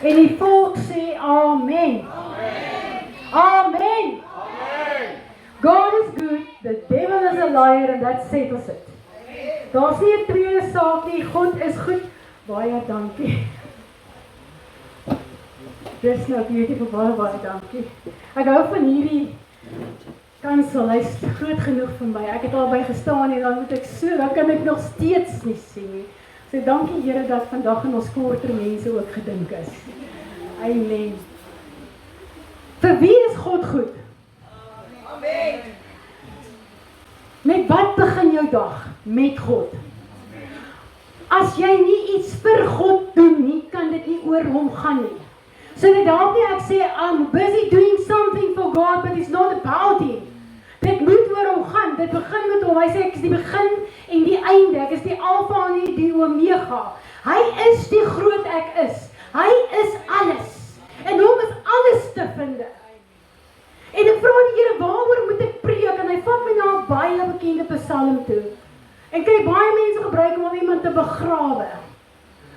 En die volk sê amen. Amen. God is good, the devil is a liar, and that settles it. Daar's nie 'n tweede saak nie, God is goed. Baie dankie. Dis nou beautiful, baie dankie. Ek hou van hierdie kansel, hy is groot genoeg vir my. Ek het al by gestaan en dan moet ek so, dan kan ek nog steeds nie sien nie. So dankie Here dat vandag in ons korter mense ook gedink is. Amen. Vir wie is God goed? Amen. Met wat begin jou dag? Met God. As jy nie iets vir God doen nie, kan dit nie oor hom gaan nie. So dit help nie ek sê, I'm busy doing something for God, but it's not about him. Dit moet oor hom gaan, dit begin met hom. Hy sê ek is die begin en die einde, ek is die alfa en die omega. Hy is die groot ek is. Hy is alles. En hom is alles te vind. En ek vra die Here, waaroor moet ek preek? En hy vat my na 'n baie bekende psalm toe. En kry baie mense gebruik om iemand te begrawe.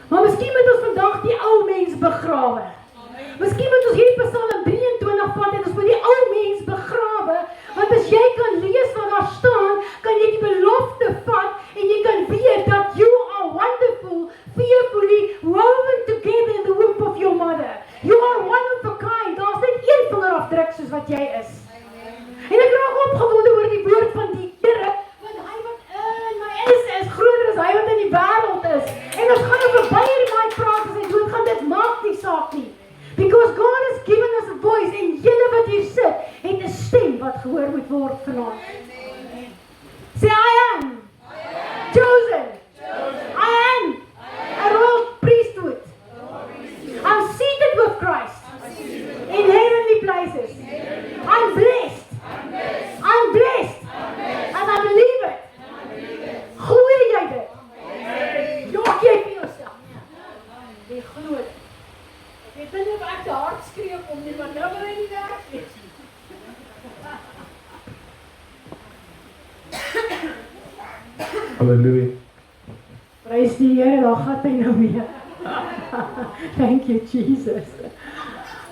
Maar miskien moet ons vandag die ou mens begrawe. Miskien moet ons hierdie Psalm 23 vat en ons moet die ou mens begrawe, want as jy kan lees wat daar staan, kan jy die belofte vat en jy kan weet dat you are wonderful, fearfully woven together in the womb of your mother. You are one of a kind. Daar's net een vingerafdruk soos wat jy is. En ek raak opgewonde oor die woord van die Here, want hy wat in my is groter as hy wat in die wêreld is. En ons gaan oor baie my praat as hy dood gaan, dit maak nie saak nie. Because God has given us a voice en julle wat hier sit, het 'n stem wat gehoor moet word vanaand. Say I am chosen. I am a royal priesthood. I'm seated with Christ in heavenly places. I'm blessed. I'm blessed. And I believe it. Glo jy dit? Ja, jy vir jouself. Jy glo dit. Ek weet nie of ek te hard skree om nie, maar nou wil hy nie werk nie. Halleluja. Prys die Here, daar gaan hy nou weer. Thank you, Jesus.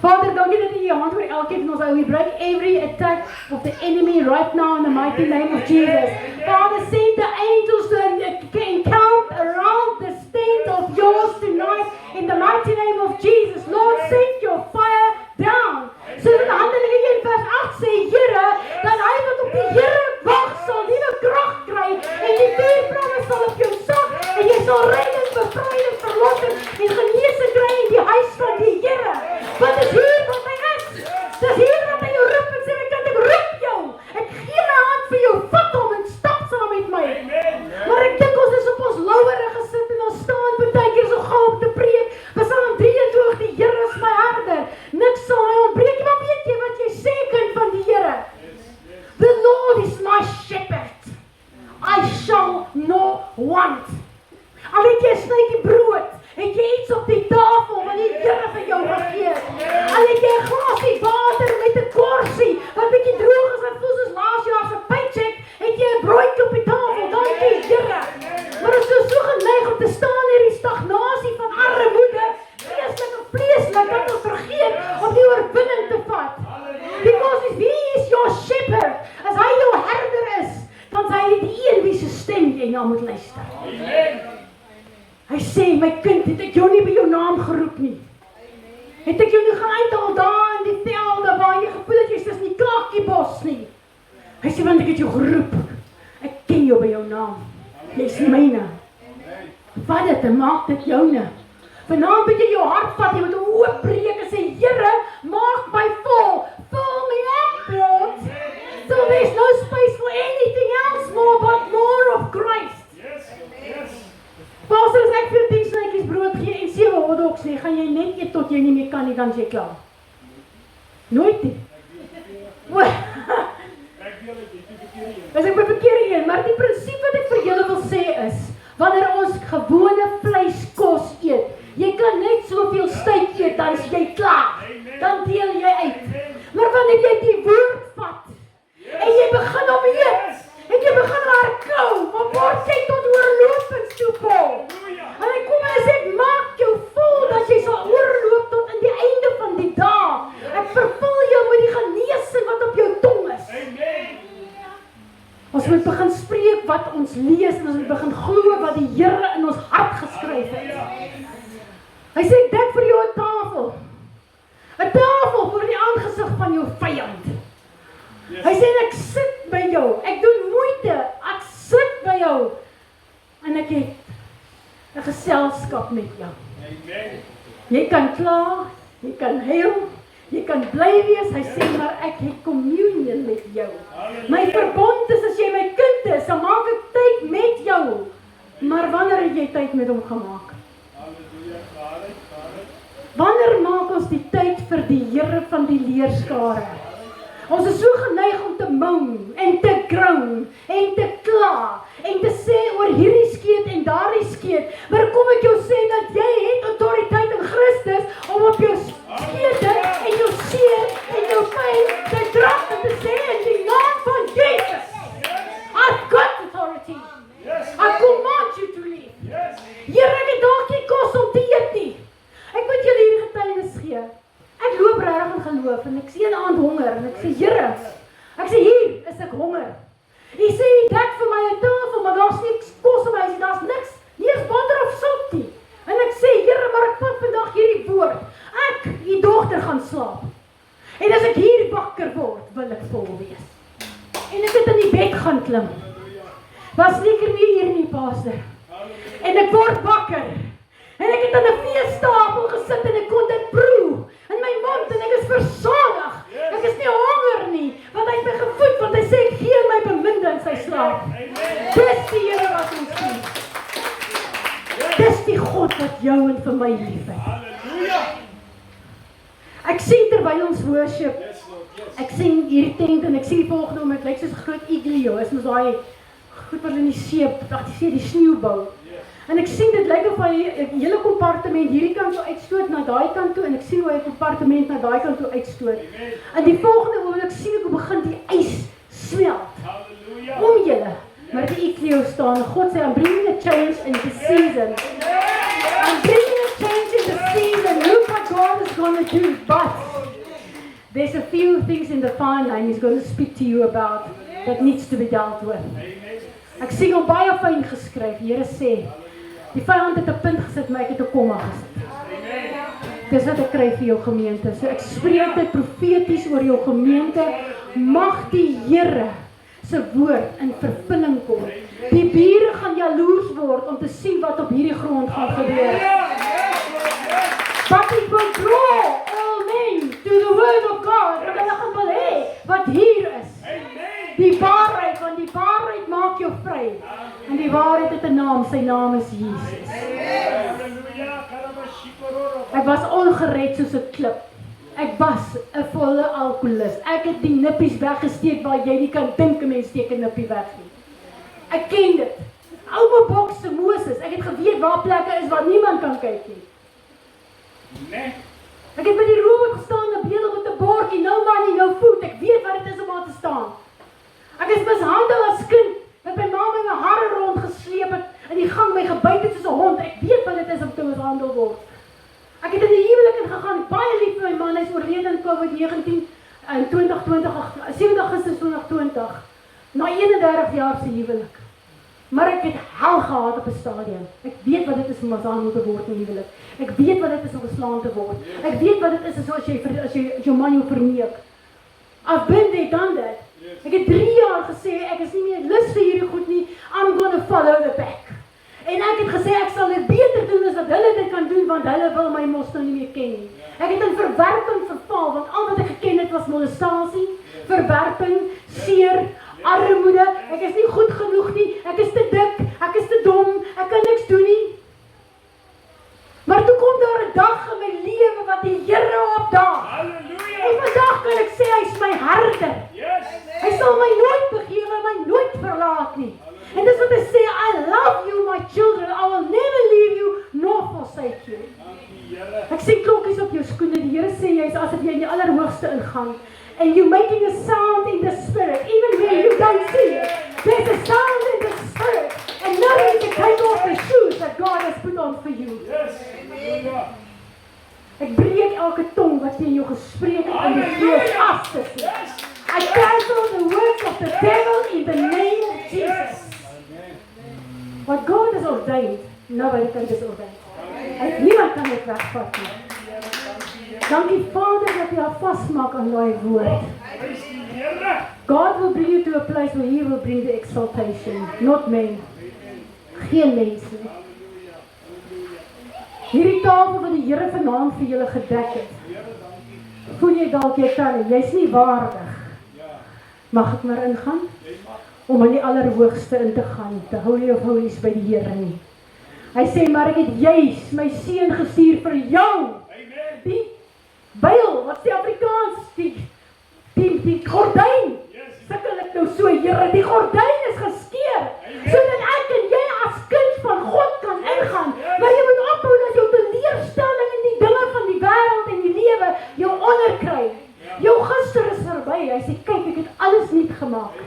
Vader, dankie dat jy hand oor elkeen van ons hou. We break every attack of the enemy right now in the mighty name of Jesus. Father, send the angels to encamp around the stand of yours tonight in the mighty name of Jesus. Lord, send your fire down. So in Handelinge 1 vers 8 sê Here, dat hy wat op die Here wag sal nuwe krag kry en die vuurvlamme sal op jou sak en jy sal redding, bevryding, verlossing en genesing kry in die huis van die Here. Want dis hier wat hy is. Dis hier wat hy jou roep en sê ek roep jou. Ek gee my hand vir jou, vat hom en stap saam met my. Maar ek dink ons is op ons lauwere gesit en ons staan baie keer so gou op te preek. Psalm 23, die Here is my herder. Niks sal my ontbreek nie, maar weet jy wat jy sê kind van die Here? The Lord is my shepherd. I shall not want. Al het jy 'n snytjie brood, het jy iets op die tafel wat die Here vir jou gegee het. Al het jy 'n glasie water met 'n korsie, wat bietjie droog is, wat voel soos laas jaar se paycheck, het jy 'n broodjie op die tafel, dankie Here. Maar ons is so geneig om te staan in die stagnasie van armoede, geestelik en vleeslik, dat ons vergeet om die oorwinning te vat. Because if he is your shepherd, as hy jou herder is, dan is hy die een wie se stem jy na moet luister. Hy sê, my kind, het ek jou nie by jou naam geroep nie. Het ek jou nie gaan uithaal daar in die velde, waar jy gevoel het, jy's nie kakiebos nie. Hy sê, want ek het jou geroep. Ek ken jou by jou naam. Jy's myne. Vat dit en maak dit joune. Vanaand moet jy jou hart vat, jy moet oopbreek en sê, Here, maak my vol. Fill me up, Lord. So there's no space for anything else more, but more of Christ. Pastor, as ek vir 10 snytjies brood gee en 7 hotdogs nie, gaan jy net eet tot jy nie meer kan nie, dan is jy klaar. Nooit nie. As ek my verkeer een, maar die prinsip wat ek vir julle wil sê is, wanneer ons gewone vleiskos eet, jy kan net soveel steak eet, dan is jy klaar. Dan deel jy uit. Maar wanneer jy die woord vat, en jy begin om eet, en jy begin herkou, maar word jy tot oorlopings toe, Paul. En hy kom en hy sê, maak jou vol, dat jy sal oorloop tot ons lees en ons begin glo wat die Here in ons hart geskryf het. Hy sê, ek dek vir jou 'n tafel. 'n Tafel voor die aangesig van jou vyand. Hy sê, ek sit by jou, ek doen moeite, ek sit by jou, en ek het 'n geselskap met jou. Jy kan kla, jy kan huil, jy kan bly wees, hy sê, maar ek het communion met jou. My verbond is, as jy my kind is, dan maak ek tyd met jou. Maar wanneer het jy tyd met hom gemaak? Wanneer maak ons die tyd vir die Here van die leerskare? Ons is so geneig om te moan, en te groan, en te kla, en te sê oor hierdie skeet en daardie skeet. Maar kom ek jou sê dat jy het autoriteit in Christus om op jou skete en jou seer en jou pyn te drag en te sê in die naam van Jesus. I've got authority. I command you to leave. Here, ek het dalk nie kos om te eet nie. Ek moet julle hierdie getuienis gee. Ek loop regtig in geloof en ek sien 'n aand honger en ek sê, Here, ek sê, hier is ek honger. Hy sê, dek vir my 'n tafel, maar daar's niks kos in my huis, daar's niks, nie eens water of sout nie. En ek sê, Here, maar ek vat vandag hierdie woord. Ek, die dogter, gaan slaap. En as ek hier wakker word, wil ek vol wees. En ek het in die bed gaan klim. Was lekker nie hier nie, pastor. En ek word wakker. En ek het aan 'n veestapel gesit en ek kon dit proe in my mond en ek is versadig. Ek is nie honger nie, want hy het my gevoed, want hy sê ek gee my beminde in sy slaap. Dis die Here wat ons sien. Dis die God wat jou en vir my lief het. Ek sien terwyl ons worship, ek sien hierdie tent en ek sien die volgende om, het lyk soos 'n groot igloo, is mos daai goed wat in die see, die sneeubou. En ek sien dit lyk of hy 'n hele kompartement hierdie kant toe uitstoot na daai kant toe en ek sien hoe hy 'n kompartement na daai kant toe uitstoot. En die volgende oomblik sien ek hoe begin die ys smelt. Om julle, maar die igloo staan. God sê, I'm bringing a change in the season. I'm bringing a change in the season. Look what God is going to do. But there's a few things in the fine line He's going to speak to you about that needs to be dealt with. Ek sien hom baie fyn geskryf. Here sê, die vyand het 'n punt gesit, maar ek het 'n komma gesit. Dis wat ek kry vir jou gemeente. So ek spreek dit profeties oor jou gemeente. Mag die Here se woord in vervulling kom. Die bure gaan jaloers word om te sien wat op hierdie grond gaan gebeur. But it will draw all men to the word of God. En hulle gaan wil hê wat hier is. Die waarheid, want die waarheid maak jou vry. En die waarheid het 'n naam, sy naam is Jesus. Ek was ongered soos 'n klip. Ek was 'n volle alkoholist. Ek het die nippies weggesteek waar jy nie kan dink 'n mens steek 'n nippie weg nie. Ek ken dit. Ouma bokse Moses. Ek het geweet waar plekke is waar niemand kan kyk nie. Nee. Ek het by die rook gestaan en bedel met 'n bordjie, no money, no food. Ek weet wat dit is om daar te staan. Ek is mishandel as kind, met my ma my hare rondgesleep het, in die gang my gebyt het soos 'n hond. Ek weet wat dit is om te mishandel word. Ek het in die huwelik ingegaan, baie lief vir my man, hy is oorlede in COVID-19, in 7 Augustus 2020, na 31 jaar se huwelik. Maar ek het hel gehad op 'n stadium. Ek weet wat dit is om mishandel te word in die huwelik. Ek weet wat dit is om geslaan te word. Ek weet wat dit is as jou man jou verneek. I've been there, done that. Ek het 3 jaar gesê, ek is nie meer lus vir hierdie goed nie, I'm gonna follow the pack. En ek het gesê, ek sal dit beter doen as wat hulle dit kan doen, want hulle wil my mos nou nie meer ken nie. Ek het in verwerping verval, want al wat ek geken het was molestasie, verwerping, seer, armoede, ek is nie goed genoeg nie, ek is te dik, ek is te dom, ek kan niks doen nie. Maar toe kom daar 'n dag in my lewe wat die Here opdaag. En vandag kan ek sê, hy is my herder. Hy sal my nooit begewe, my nooit verlaat nie. En dis wat hy sê, I love you my children, I will never leave you nor forsake you. Ek sien klokkies op jou skoene, die Here sê, jy is asof jy in die allerhoogste ingaan. And you're making a sound in the spirit, even when you don't see it. There's a sound in the spirit. And now you can take off the shoes that God has put on for you. Ek breek elke tong wat teen jou gespreek het in die gees af te sien. I cancel the words of the devil in the name of Jesus. What God has ordained, nobody can disordain. Niemand kan dit wegvat nie. Dankie Vader dat jy al vasmaak aan daai woord. God will bring you to a place where He will bring the exaltation, not men. Geen mens nie. Hierdie tafel wat die Here vanaand vir julle gedek het. Voel jy dalk jy kan, jy's nie waardig. Mag ek maar ingaan? Om in die allerhoogste in te gaan, te Holy of Holies by die Here nie. Hy sê, maar ek het juis my seun gestuur vir jou. Die byl, wat is die Afrikaans? Die gordijn. Sikkel ek nou so, Here, die gordijn is geskeer. Sodat ek en jy as kind van God kan ingaan. Maar jy moet ophou dat jou teleurstelling in die dinge van die wêreld en die lewe jou onderkry. Jou gister is verby. Hy sê, kyk, ek het alles nuut gemaak.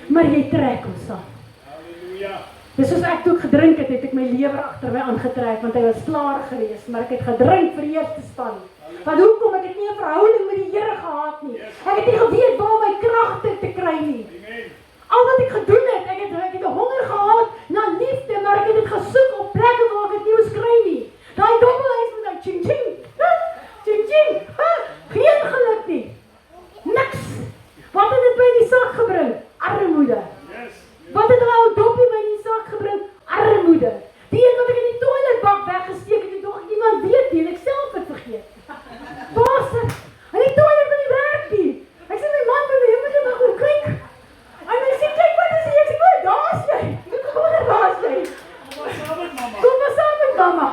Maar jy trek ons aan. Dis soos ek toe ek gedrink het, het ek my lewer agter my aangetrek, want hy was klaar gewees, maar ek het gedrink vir die eerste span. Want hoekom? Ek het nie 'n verhouding met die Here gehad nie. Ek het nie geweet waar my kragte te kry nie. Al wat ek gedoen het, ek het 'n honger gehad na liefde, maar ek het dit gesoek op plekke waar ek dit nie moes kry nie. Daai dobbelhuis met daai ching ching, ching ching, geen geluk nie. Niks. Wat het dit by die sak gebring? Armoede. Wat het daai ou doppie by die sak gebring? Armoede. Die een wat ek in die toiletbak weggesteek het, nog niemand weet nie, en ek self het vergeet. Pastor, en die toilet wil nie werk nie. Ek sê my man, jy moet net maar goed kyk. En hy sê, kyk wat is hier? Ek sê, daar is jy. Daar is jy. Kom maar saam met mama.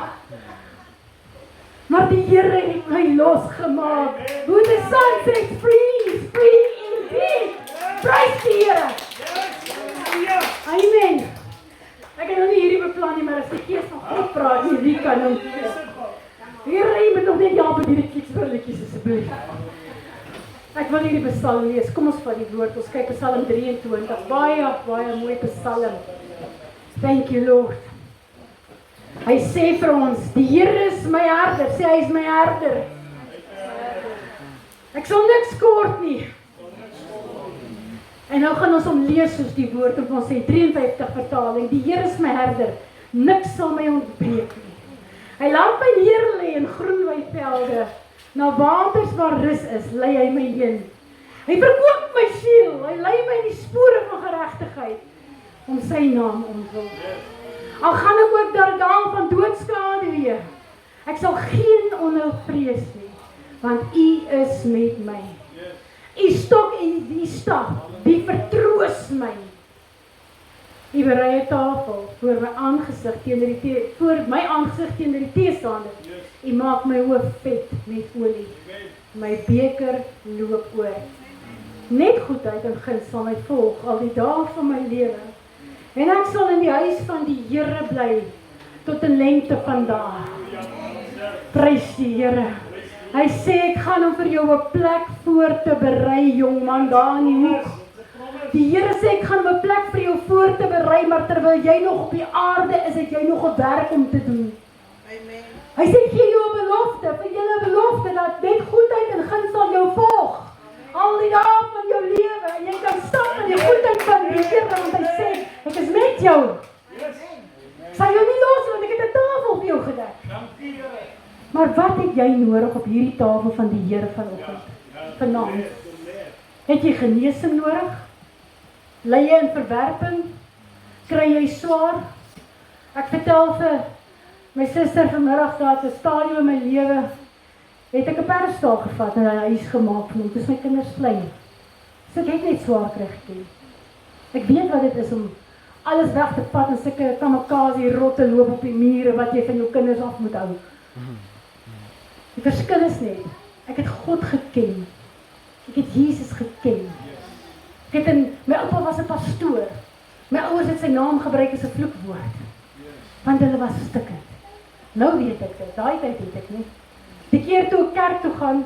Maar die Here het my losgemaak. Who the Son sets free is free indeed. Prys die Here. Amen. Ek het nog nie hierdie beplan nie, maar as die Gees van God praat, wie kan hom keer? Here, jy moet nog net help met hierdie kiesbrilletjies asseblief. Ek wil hierdie Psalm lees. Kom ons vat die woord. Ons kyk Psalm 23. Baie mooi Psalm. Thank you, Lord. Hy sê vir ons, die Here is my herder. Sê hy is my herder. Ek sal niks kort nie. En nou gaan ons hom lees soos die woord op ons sê 53 vertaling. Die Here is my herder. Niks sal my ontbreek nie. Hy laat my neer lê in groen weivelde. Na waters waar rus is, lei hy my heen. Hy verkoop my siel. Hy lei my in die spore van geregtigheid om sy naam omwil. Al gaan ek ook deur dal van doodskaduwee. Ek sal geen onheil vrees nie, want U is met my. U stok en die staf, die vertroos my. U berei 'n tafel voor my aangesig teenoor die teestander. U maak my hoof vet met olie. My beker loop oor. Net goedheid en guns sal my volg al die dae van my lewe. En ek sal in die huis van die Here bly tot 'n lengte van dae. Prys die Here. Hy sê ek gaan hom vir jou 'n plek voor te berei, jong man, daar in die hoek. Die Here sê ek gaan 'n plek vir jou voor te berei, maar terwyl jy nog op die aarde is, het jy nog 'n werk om te doen. Amen. Hy sê gee jou 'n belofte, vir julle 'n belofte dat net goedheid en guns sal jou volg. Al die dae van jou lewe, en jy kan stap in die goedheid van die Here, want hy sê ek is met jou. Sal jou nie los, want ek het 'n tafel vir jou gedek. Dankie Here. Maar wat het jy nodig op hierdie tafel van die Here vanoggend? Vanaand. Het jy genesing nodig? Ly jy in verwerping? Kry jy swaar? Ek vertel vir my suster vanmiddag dat 'n stadium in my lewe het ek 'n persstaal gevat en 'n huis gemaak vir hom, dis my kinders klein. So ek het net swaar kry gekry. Ek weet wat dit is om alles weg te vat en sulke kamikaze rotte loop op die mure wat jy van jou kinders af moet hou. Die verskil is net, ek het God geken. Ek het Jesus geken. My oupa was 'n pastoor. My ouers het sy naam gebruik as 'n vloekwoord. Want hulle was stikkend. Nou weet ek dit, daai tyd weet ek nie. Die keer toe ek kerk toe gaan,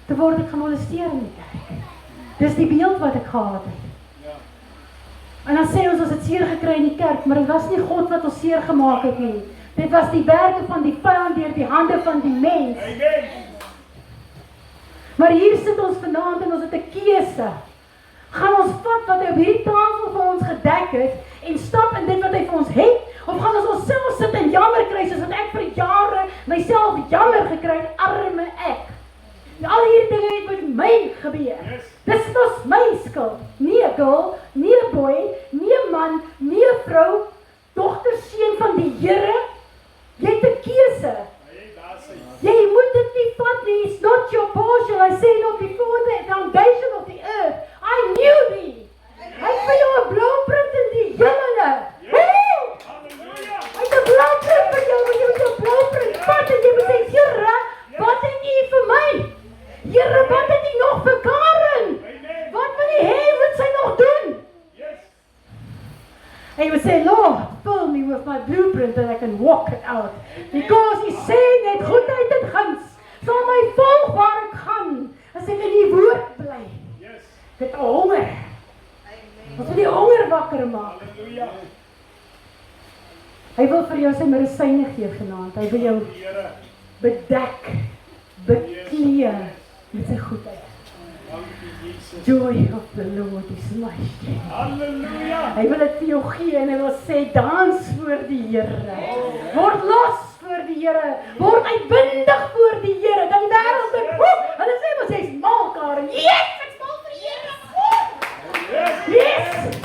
toe word ek gemolesteer in die kerk. Dis die beeld wat ek gehad het. En dan sê ons het seer gekry in die kerk, maar dit was nie God wat ons seer gemaak het nie. Dit was die werke van die vyand deur die hande van die mens. Amen. Maar hier sit ons vanaand en ons het 'n keuse. Gaan ons vat wat hy op hierdie tafel vir ons gedek het en stap in dit wat hy vir ons het, Of gaan ons onsself sit en jammer kry, soos wat ek vir jare myself jammer gekry het, arme ek. Al hierdie dinge het met my gebeur. Dis mos my skuld. Nie 'n girl, nie 'n boy, nie 'n man, nie 'n vrou, dogter, seun van die Here. Jy het 'n keuse. Jy moet dit nie vat nie. It's not your portion. I say not before the foundation of the earth. I knew thee. Hy het vir jou 'n blueprint in die hemele. Hy het 'n blueprint vir jou, jy moet 'n blueprint vat en jy moet sê, Here, wat het U vir my? Here, wat het U nog vir Karen? Wat wil U hê wat sy nog doen? And you would say, Lord, fill me with my blueprint that I can walk it out. Because He sê net goedheid en guns sal my volg waar ek gaan, as ek in die woord bly. Ek het honger. Ons wil die honger wakker maak. Hy wil vir jou sy medisyne gee vanaand. Hy wil jou bedek, beklee met sy goedheid. Joy of the Lord is my strength. Halleluja. Hy wil dit vir jou gee en hy wil sê, dans voor die Here. Word los voor die Here. Word uitbundig voor die Here. Dan die wêreld dink, hulle sê mos jy's mal, Karen. Yes, ek's mal vir die Here. Yes.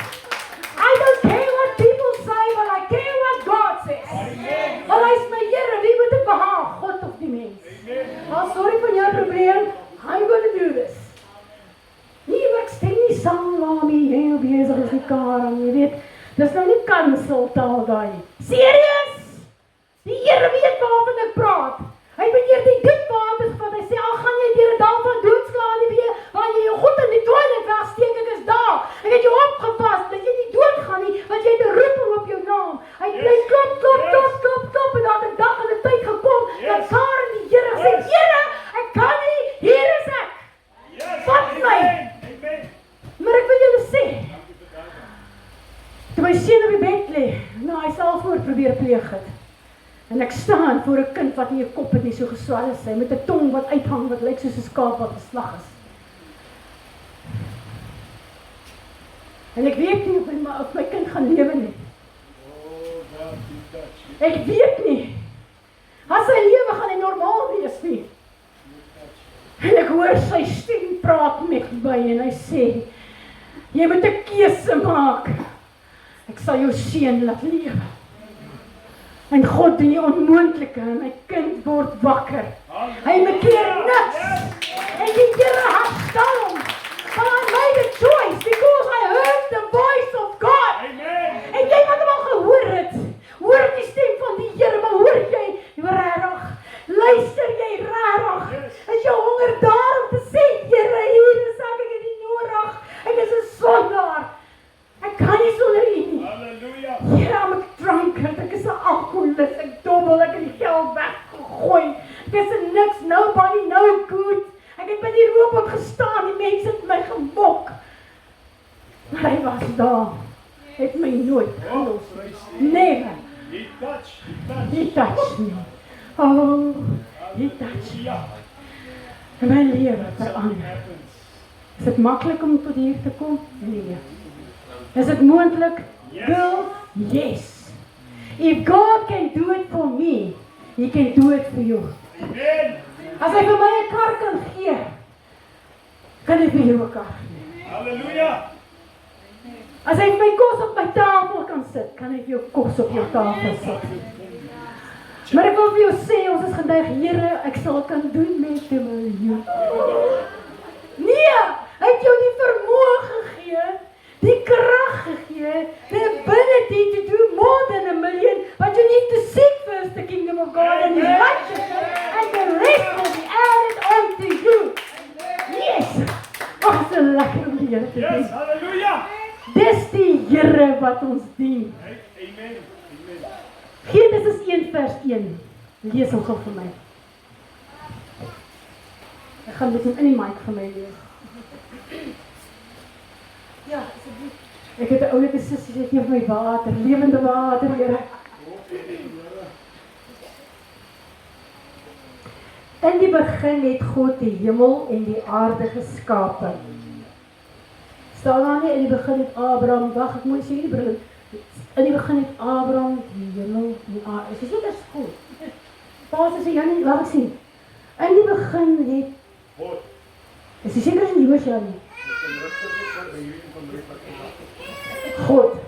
I don't care what people say, but I care what God says. Want hy is my Here, wie moet ek behaag? God of die mens? Sorry vir jou probleem, I'm going to do this. Nee, maar ek stem nie saam waarmee jy nou besig is die Karen, jy weet. Dis nou nie kanseltaal daai. Serious? Die Here weet waarvan ek praat. Hy beheer die diep waters wat hy sê, al gaan jy deur 'n dal van doodslaan nie weer, waar jy jou goed in die toilet wegsteek, ek is daar. Ek het jou opgepas, dat jy nie doodgaan nie, want jy het 'n roeping op jou naam. Hy bly klop, en daar het 'n dag en 'n tyd gekom, dat Karen die Here sê, Here, ek kan nie, hier is ek. Vat my. Maar ek wil julle sê, toe my seun op die bed lê, nou hy selfmoord probeer pleeg het. En ek staan voor 'n kind wat nie 'n kop het nie, so geswel is hy, met 'n tong wat uithang, wat lyk soos 'n skaap wat geslag is. En ek weet nie of my kind gaan lewe nie. Ek weet nie. As sy lewe gaan hy normaal wees nie. En ek hoor sy stem praat met my en hy sê, jy moet 'n keuse maak. Ek sal jou seun laat lewe. En God doen die onmoontlike en my kind word wakker. Hy bekeer niks. En die Here herstel hom. But I made a choice because I heard the voice of God. En jy wat hom al gehoor het, hoor die stem van die Here, maar hoor jy regtig? Luister jy regtig? Is jou honger daar om te sê, Here, hier is ek het U nodig. Ek is 'n sondaar. Ek kan nie sonder U nie. Halleluja. Here, I'm a drunkard. Ek is 'n alkoholist. Ek dobbel, ek het die geld weggegooi. Ek is 'n niks, nobody, no good. Ek het by die robot gestaan, die mense het my gemok. Maar hy was daar. Het my nooit gelos. Never. He touched me. Oh, He touched me. En my lewe verander. Is dit maklik om tot hier te kom? Nee. Is dit moontlik? Girl, yes. If God can do it for me, He can do it for you. Amen. As hy vir my 'n kar kan gee, kan hy vir jou 'n kar gee. Halleluja. As hy my kos op my tafel kan sit, kan hy vir jou kos op jou tafel sit. Maar ek wil vir jou sê, ons is geneig, Here, ek sal kan doen met 'n miljoen. Nee, hy het jou die vermoë gegee, die krag gegee, the ability to do more than a million, but you need to seek first the kingdom of God and His righteousness, and the rest will be added unto you. Yes! Oh, so lekker om die Here te dien. Yes, halleluja. Dis die Here wat ons dien. Amen. Genesis 1 vers 1. Lees hom gou vir my. Ek gaan dit in die mic vir my lees. Ja, asseblief. Ek het 'n oulike sussie, sy gee vir my water, lewende water, Here. In die begin het God die hemel en die aarde geskape. Staan daar nie in die begin het Abraham, wag, ek moet sê die bril. In die begin het Abraham die hemel en die aarde. Is dit is goed? Paas is Janie, laat ek sien. In die begin het God. is die seker in die Joos Janie. God.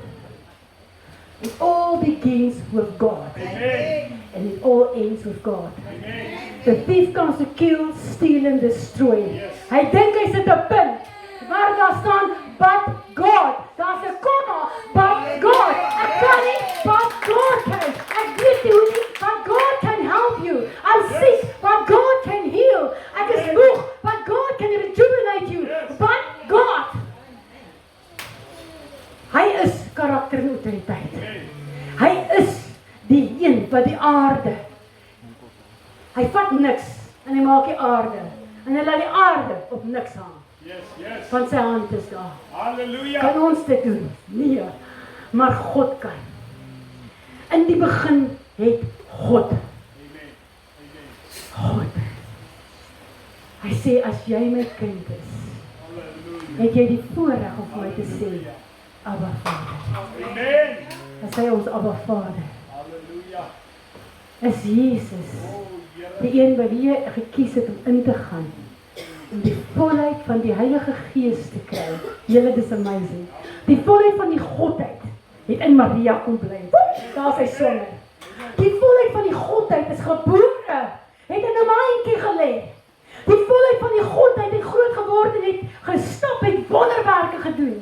It all begins with God. Amen. And it all ends with God. Amen. The thief comes to kill, steal and destroy. Yes. Hy dink hy sit 'n punt. Waar daar staan, but God. Daar's 'n komma, but God. Ek kan nie, but God can. Ek weet nie hoe nie, but God can help you. I'm sick, but God can heal. Ek is moeg, but God can rejuvenate you. But God. Hy is karakter en autoriteit. Hy is die een wat die aarde. Hy vat niks en hy maak die aarde. En hy laat die aarde op niks hang. Yes, yes. Van sy hand is daar. Hallelujah. Kan ons dit doen? Nee. Maar God kan. In die begin het God. Amen. Amen. God. Hy sê as jy my kind is, Hallelujah. het jy die voorreg om vir my te sê, Abba Vader. Amen. Hy sê ons Abba Vader. Hallelujah. Is Jesus. Oh, Here. Die een wat jy gekies het om in te gaan. Om die volheid van die Heilige Gees te kry. Julle, dis amazing. Die volheid van die Godheid het in Maria kom bly. Daar is hy swanger. Die volheid van die Godheid is gebore. Het in 'n maandjie gelê. Die volheid van die Godheid het groot geword en het gestap, het wonderwerke gedoen.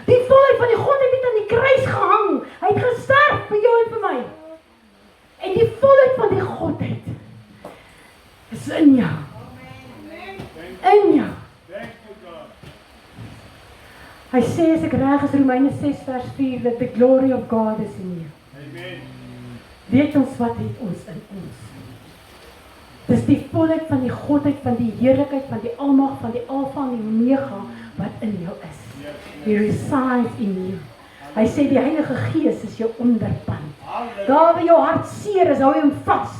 Die volheid van die Godheid het aan die kruis gehang. Hy het gesterf vir jou en vir my. En die volheid van die Godheid is in jou. In jou. Thank you, God. Hy sê as ek reg is Romeine 6 vers 4 dat the glory of God is in you. Amen. Weet ons wat het ons in ons? Dis die volheid van die Godheid, van die heerlikheid, van die almag, van die Alfa en die Omega wat in jou is. Yes, He resides in you. Hy sê die Heilige Gees is jou onderpand. Hallelujah. Daar waar jou hart seer is, hou hy hom vas.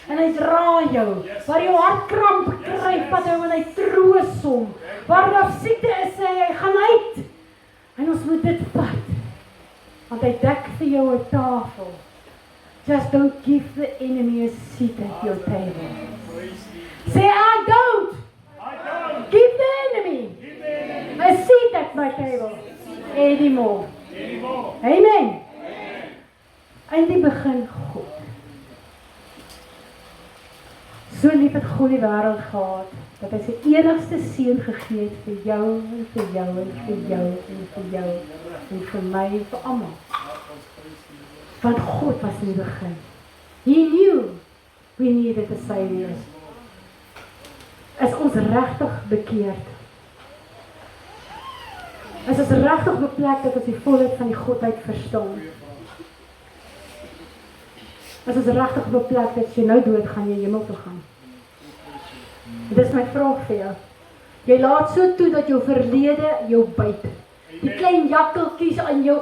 En hy dra jou. Waar jou hart kramp kry, vat hy hom en hy troos hom. Waar daar siekte is, sê hy gaan uit. En ons moet dit vat. Want hy dek vir jou 'n tafel. Just don't give the enemy a seat at your table. Praise thee. Say, I don't I don't give the enemy give the enemy a seat at my table anymore. anymore. Amen. In die begin God. So lief het God die wêreld gehad, dat hy sy enigste seun gegee het vir jou en vir jou en vir jou en vir jou en vir my en vir almal. Want God was in die begin. He knew we needed a Savior. Is ons regtig bekeerd? Is ons regtig beplek dat ons die volheid van die Godheid verstaan? As ons regtig beplek dat as jy nou dood gaan, jy hemel toe gaan. Dit is my vraag vir jou. Jy laat so toe dat jou verlede jou byt. Die klein jakkeltjies aan jou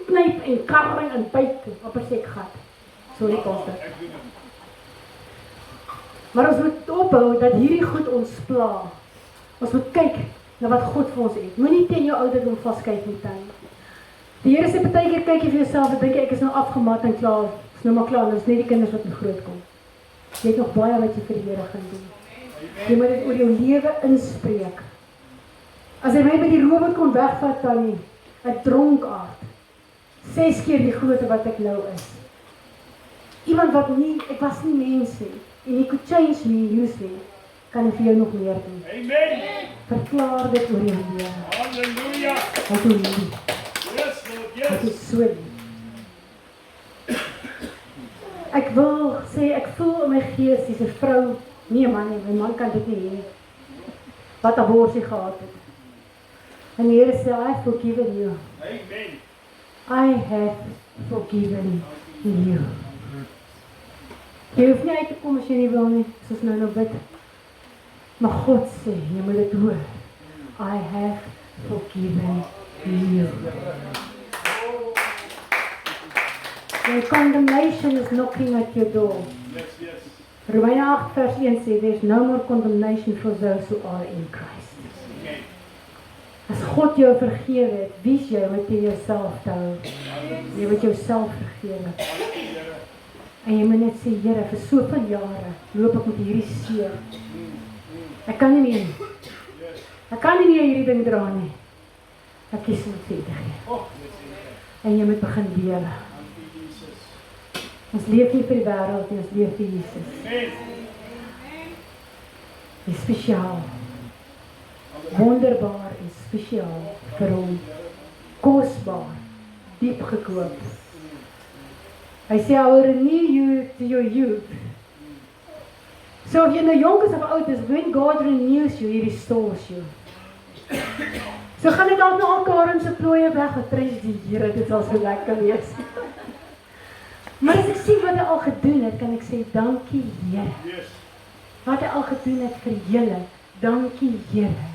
knyp en karring en byt op 'n sek gat. Sorry pastor. Maar ons moet ophou dat hierdie goed ons pla. Ons moet kyk na wat God vir ons het. Moenie teen jou ouderdom vaskyk nie, tannie. Die Here sê partykeer kyk jy vir jouself en dink ek is nou afgemat en klaar. Is nou maar klaar, dis net die kinders wat moet grootkom. Jy het nog baie wat jy vir die Here gaan doen. Jy moet dit oor jou lewe inspreek. As hy my by die robot kon wegvat, tannie, 'n dronkaard. 6 keer die grootte wat ek nou is. Iemand wat nie, ek was nie mens nie, en he could change me, use me, kan vir jou nog meer doen. Amen. Verklaar dit oor jou lewe. Hallelujah. Wat doen jy? Yes, Lord. Dit Yes. is so lief. Ek wil sê, ek voel in my gees, dis 'n vrou, nee man, nie, my man kan dit nie hê, wat abortus gehad het. En die Here sê, I have forgiven you. Amen. I have forgiven you. Jy hoef nie uit te kom as jy nie wil nie, soos nou bid. Maar God sê, jy moet dit hoor. I have forgiven you. Your condemnation is knocking at your door. Yes, yes. Romeine 8 vers 1 sê, there's no more condemnation for those who are in Christ. Amen. As God jou vergewe het, wie is jy met jouself te hou? Jy moet jouself vergewe. En jy moet net sê, Here, vir soveel jare loop ek met hierdie seer. Ek kan nie meer. Ek kan nie meer hierdie ding dra nie. Ek kies om dit te gee. En jy moet begin lewe. Ons leef nie vir die wêreld nie, ons leef vir Jesus. Hy is spesiaal. Wonderbaar en spesiaal vir hom. Kosbaar, diep gekoop. Hy sê, I will renew you to your youth. So if jy nou jonk is of oud is, when God renews you, He restores you. So gaan ek dalk nou al Karen se plooie weg, wat prys die Here, dit sal so lekker wees. Maar as ek sien wat hy al gedoen het, kan ek sê, dankie Here. Wat hy al gedoen het vir julle, dankie Here.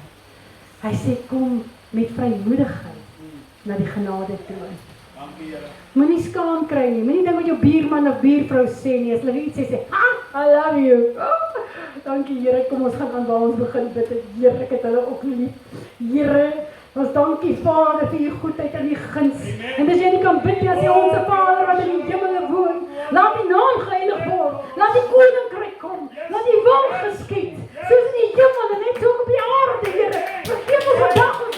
Hy sê, kom met vrymoedigheid na die genade toe. Moenie skaam kry nie, moenie ding met jou buurman of buurvrou sê nie, as hulle iets sê, I love you. Oh, dankie Here, kom ons gaan aan waar ons begin bid. Here, ek het hulle ook lief. Here, ons dankie Vader vir u goedheid en u guns. En as jy nie kan bid, as jy onze Vader wat in die hemel woon, laat die naam geheilig word, laat die koninkryk kom, laat die wil geskied, soos in die hemel en net so op die aarde, Here. Vergeef ons vandag ons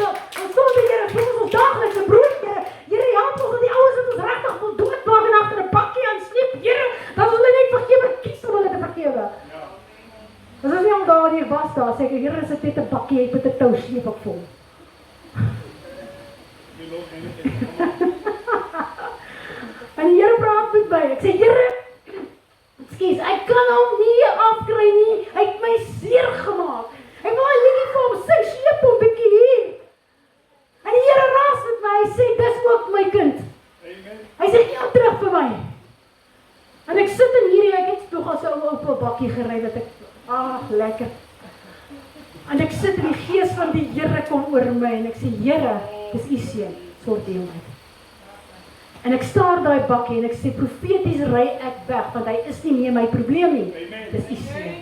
sonde, Here, geef ons daglikse brood, Here. Here, help ons dat die ouens wat ons regtig wil doodmaak en agter 'n bakkie aan sleep, Here, dat ons hulle net vergewe, kies om hulle te vergewe. As ons nie al daardie was daar, sê ek, Here, is dit net 'n bakkie, ek met 'n tou sleep ek vol. En die Here praat met my, ek sê, Here, ekskuus, ek kan hom nie afkry nie, hy het my seer gemaak. Ek wil 'n liedjie vir hom sing, sleep hom bietjie hier. En die Here raas met my, hy sê, dis ook my kind. Hy sê, ja, terug vir my. En ek sit in hierdie, ek het nog al so op 'n bakkie gery, dat ek, lekker. En ek sit in die gees van die Here kom oor my, en ek sê, Here, dis u seun, sorteer hom uit. En ek staar daai bakkie, en ek sê, profeties ry ek weg, want hy is nie meer my probleem nie. Dis u seun.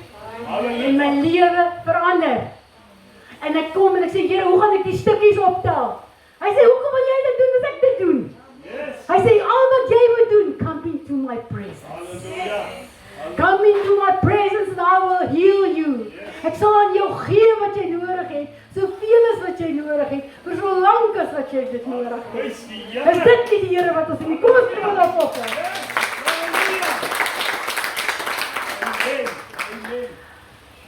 En my lewe verander. En ek kom en ek sê, Here, hoe gaan ek die stukkies optel? Hy sê, hoekom wil jy dit doen as ek dit doen? Hy sê, al wat jy moet doen, come into my presence. Come into my presence and I will heal you. Ek sal aan jou gee wat jy nodig het, soveel as wat jy nodig het, vir so lank as wat jy dit nodig het. Is dit nie die Here wat ons in die kom ons bring op offer?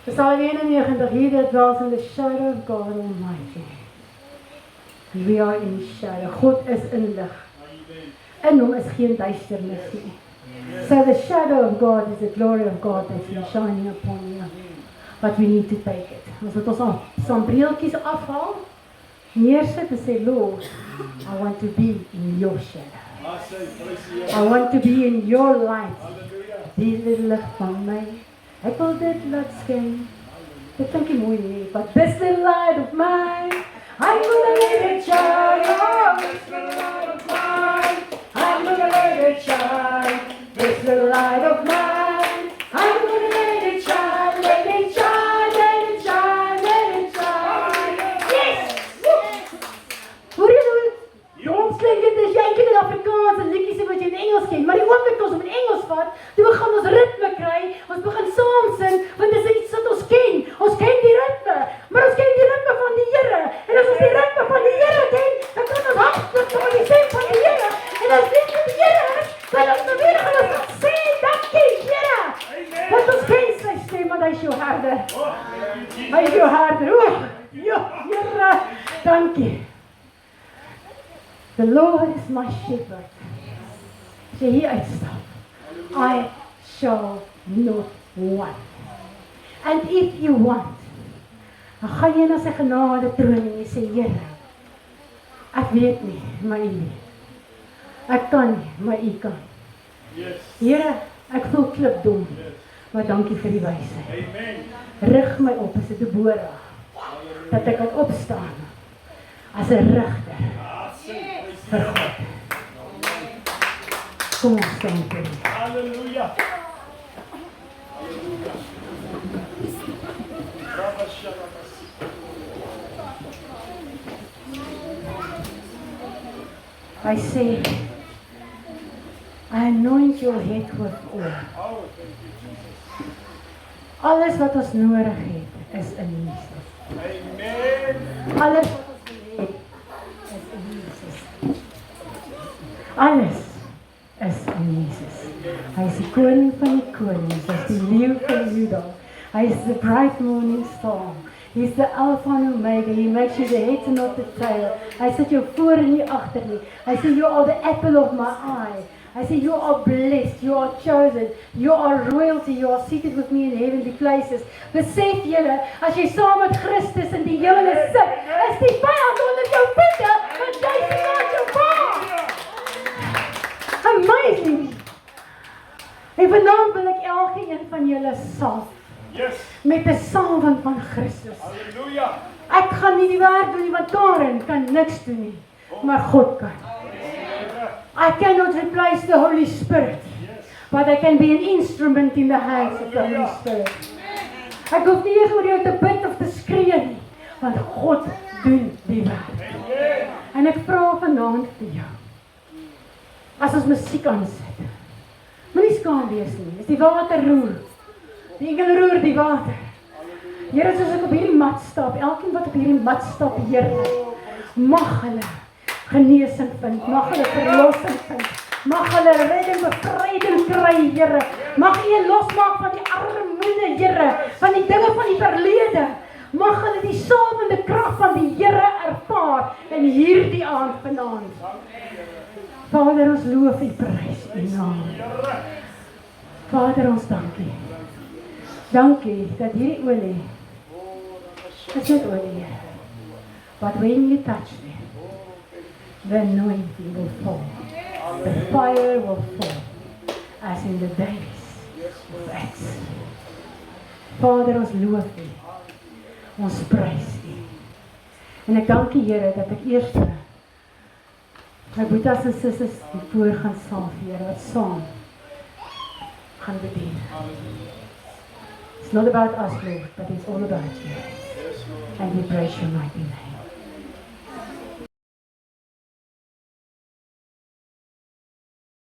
Psalm 91, he that dwells in the shadow of God Almighty. We are in the shadow. God is in lig. In hom is geen duisternis nie. So the shadow of God is the glory of God that's been shining upon you. But we need to take it. Ons moet ons al breeltjies afhaal, neersit en sê, Lord, I want to be in your shadow. I want to be in your light. Die lig van my, ek wil dit laat skyn. Dit klink nie mooi nie, but this little light of mine, I'm gonna let it shine. Oh, this little light of mine, I'm gonna let it shine. This little light of mine, I'm gonna let it shine, let it shine, let it shine, let it shine. Yes! Hoor jy nou? Ons klink dit is jy ken in Afrikaans en liedjies wat jy in Engels ken, maar die oomblik ons in Engels vat, toe gaan ons ritme kry, ons begin saam sing, want dit is iets wat ons ken die ritme, maar ons ken die ritme van die Here, en as ons die ritme van die Here ken, dan kan ons hartstikke van die stem van die Here, en as dit die Here is, dan ons nou weer gaan ons sê, dankie Here, want ons ken sy stem, want hy is jou herder, hy is jou herder, ja, Here, dankie. The Lord is my shepherd. As jy hier uitstap, I shall not want. And if you want, dan gaan jy na sy genade troon en jy sê, Here, ek weet nie, maar u weet. Ek kan nie, maar u kan. Here, ek voel klipdom, maar dankie vir die wysheid. Rig my op as 'n Deborah, dat ek kan opstaan as 'n rigter vir God. Kom ons staan vir U. Halleluja. Halleluja. Hy sê, I anoint your head with oil. Oh, thank you, Jesus. Alles wat ons nodig het, is in Jesus. Amen. Alles wat ons wil hê, is in Jesus. Alles is in Jesus. Hy is die koning van die konings, hy is die leeu van Juda. Hy is the bright morning star. He is the Alpha and Omega. He makes you the head and not the tail. Hy sit jou voor en nie agter nie. Hy sê, you are the apple of my eye. I say, you are blessed, you are chosen, you are royalty, you are seated with me in heavenly places. Besef julle, as jy saam met Christus in die hemel sit, is die vyand onder jou voete, want jy is not jou pa. Amazing. En vanaand wil ek elkeen van julle salf, Yes. met 'n salwing van Christus. Hallelujah. Ek gaan nie die werk doen nie, want daarin kan niks doen nie, maar God kan. I cannot replace the Holy Spirit, but I can be an instrument in the hands of the Holy Spirit. Ek hoef nie eers oor jou te bid of te skree nie, want God doen die werk. En ek vra vanaand vir jou, as ons musiek aansit, moenie skaam wees nie, is die water roer, die engele roer die water. Here, soos ek op hierdie mat stap, elkeen wat op hierdie mat stap, Here, mag hulle genesing vind, mag hulle verlossing vind, mag hulle redding, bevryding kry, Here. Mag U losmaak van die armoede, Here, van die dinge van die verlede. Mag hulle die salwende krag van die Here ervaar in hierdie aand vanaand. Vader, ons loof U, prys U naam. Vader, ons dankie. Dankie dat hierdie olie is net olie, Here. But when you touch them, the anointing will fall. The fire will fall. As in the days of Acts. Vader, ons loof U. Ons prys U. En ek dank U, Here, dat ek eers my boetas en susters voor gaan saam, Here, wat saam gaan bedien. It's not about us, Lord, but it's all about You. And we praise Your mighty name.